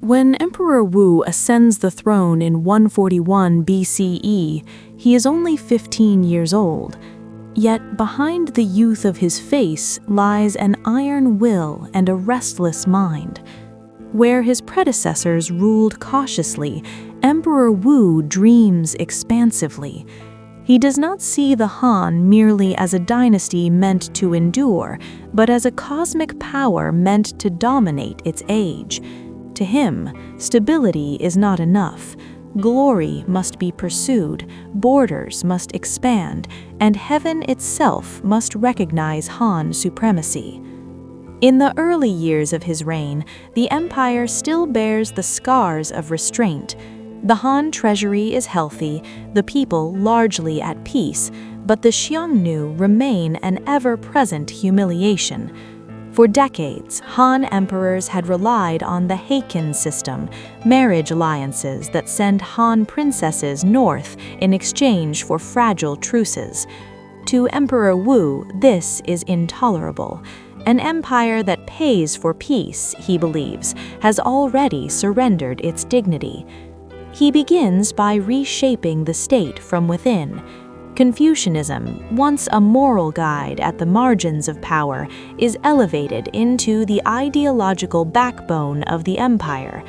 When Emperor Wu ascends the throne in 141 BCE, he is only 15 years old. Yet behind the youth of his face lies an iron will and a restless mind. Where his predecessors ruled cautiously, Emperor Wu dreams expansively. He does not see the Han merely as a dynasty meant to endure, but as a cosmic power meant to dominate its age. To him, stability is not enough. Glory must be pursued, borders must expand, and heaven itself must recognize Han supremacy. In the early years of his reign, the empire still bears the scars of restraint. The Han treasury is healthy, the people largely at peace, but the Xiongnu remain an ever-present humiliation. For decades, Han emperors had relied on the Heikin system, marriage alliances that send Han princesses north in exchange for fragile truces. To Emperor Wu, this is intolerable. An empire that pays for peace, he believes, has already surrendered its dignity. He begins by reshaping the state from within. Confucianism, once a moral guide at the margins of power, is elevated into the ideological backbone of the empire.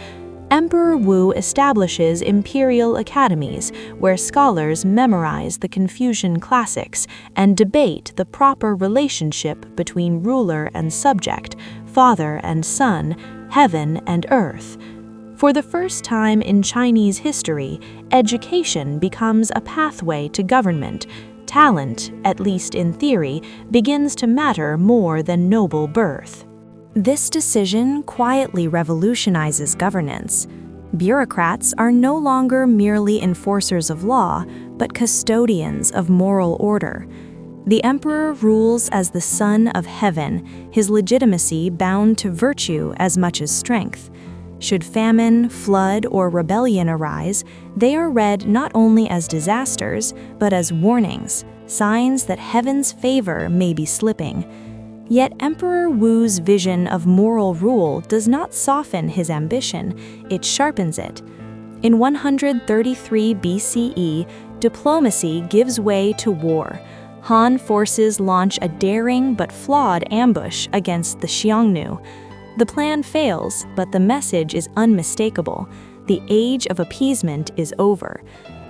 Emperor Wu establishes imperial academies where scholars memorize the Confucian classics and debate the proper relationship between ruler and subject, father and son, heaven and earth. For the first time in Chinese history, education becomes a pathway to government. Talent, at least in theory, begins to matter more than noble birth. This decision quietly revolutionizes governance. Bureaucrats are no longer merely enforcers of law, but custodians of moral order. The emperor rules as the son of heaven, his legitimacy bound to virtue as much as strength. Should famine, flood, or rebellion arise, they are read not only as disasters, but as warnings, signs that heaven's favor may be slipping. Yet Emperor Wu's vision of moral rule does not soften his ambition, it sharpens it. In 133 BCE, diplomacy gives way to war. Han forces launch a daring but flawed ambush against the Xiongnu. The plan fails, but the message is unmistakable. The age of appeasement is over.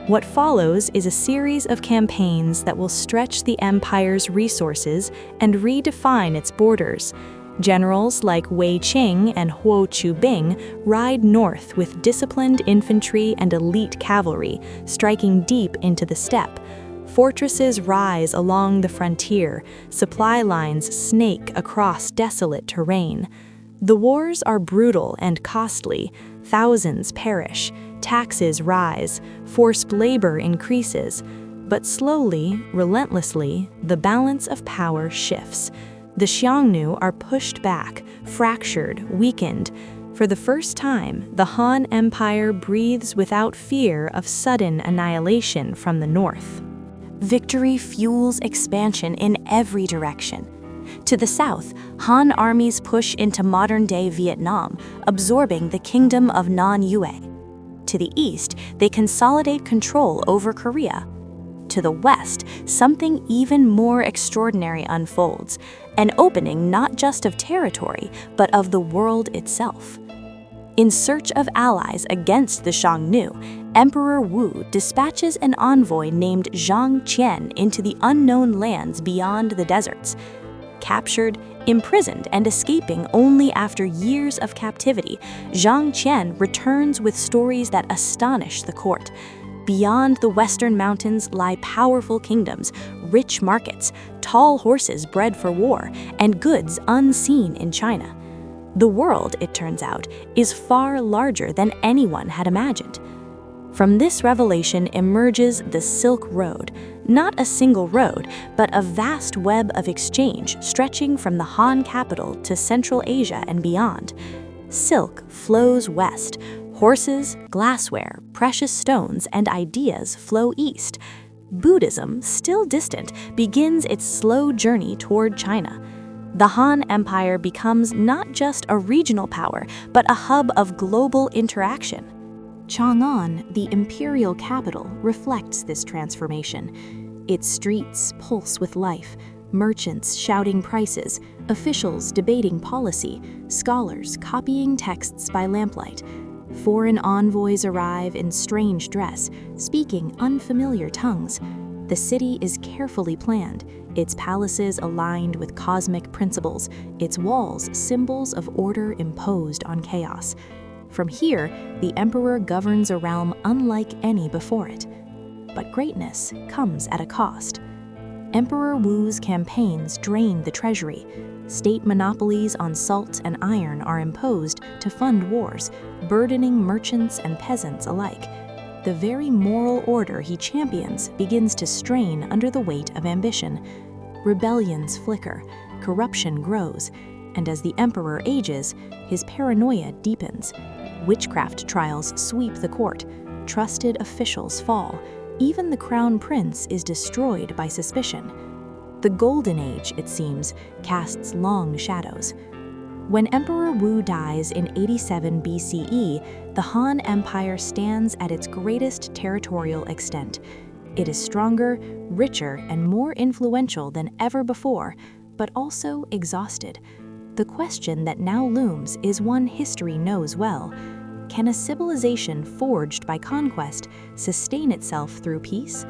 What follows is a series of campaigns that will stretch the empire's resources and redefine its borders. Generals like Wei Qing and Huo Qubing ride north with disciplined infantry and elite cavalry, striking deep into the steppe. Fortresses rise along the frontier, supply lines snake across desolate terrain. The wars are brutal and costly. Thousands perish, taxes rise, forced labor increases. But slowly, relentlessly, the balance of power shifts. The Xiongnu are pushed back, fractured, weakened. For the first time, the Han Empire breathes without fear of sudden annihilation from the north. Victory fuels expansion in every direction. To the south, Han armies push into modern-day Vietnam, absorbing the kingdom of Non-Yue. To the east, they consolidate control over Korea. To the west, something even more extraordinary unfolds, an opening not just of territory, but of the world itself. In search of allies against the Xiongnu, Emperor Wu dispatches an envoy named Zhang Qian into the unknown lands beyond the deserts. Captured, imprisoned, and escaping only after years of captivity, Zhang Qian returns with stories that astonish the court. Beyond the western mountains lie powerful kingdoms, rich markets, tall horses bred for war, and goods unseen in China. The world, it turns out, is far larger than anyone had imagined. From this revelation emerges the Silk Road, not a single road, but a vast web of exchange stretching from the Han capital to Central Asia and beyond. Silk flows west. Horses, glassware, precious stones, and ideas flow east. Buddhism, still distant, begins its slow journey toward China. The Han Empire becomes not just a regional power, but a hub of global interaction. Chang'an, the imperial capital, reflects this transformation. Its streets pulse with life, merchants shouting prices, officials debating policy, scholars copying texts by lamplight. Foreign envoys arrive in strange dress, speaking unfamiliar tongues. The city is carefully planned, its palaces aligned with cosmic principles, its walls symbols of order imposed on chaos. From here, the emperor governs a realm unlike any before it. But greatness comes at a cost. Emperor Wu's campaigns drain the treasury. State monopolies on salt and iron are imposed to fund wars, burdening merchants and peasants alike. The very moral order he champions begins to strain under the weight of ambition. Rebellions flicker, corruption grows, and as the emperor ages, his paranoia deepens. Witchcraft trials sweep the court, trusted officials fall, even the crown prince is destroyed by suspicion. The Golden Age, it seems, casts long shadows. When Emperor Wu dies in 87 BCE, the Han Empire stands at its greatest territorial extent. It is stronger, richer, and more influential than ever before, but also exhausted. The question that now looms is one history knows well. Can a civilization forged by conquest sustain itself through peace?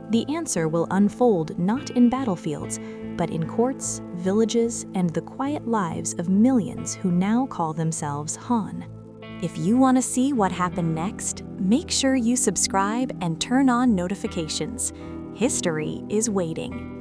The answer will unfold not in battlefields, but in courts, villages, and the quiet lives of millions who now call themselves Han. If you want to see what happened next, make sure you subscribe and turn on notifications. History is waiting.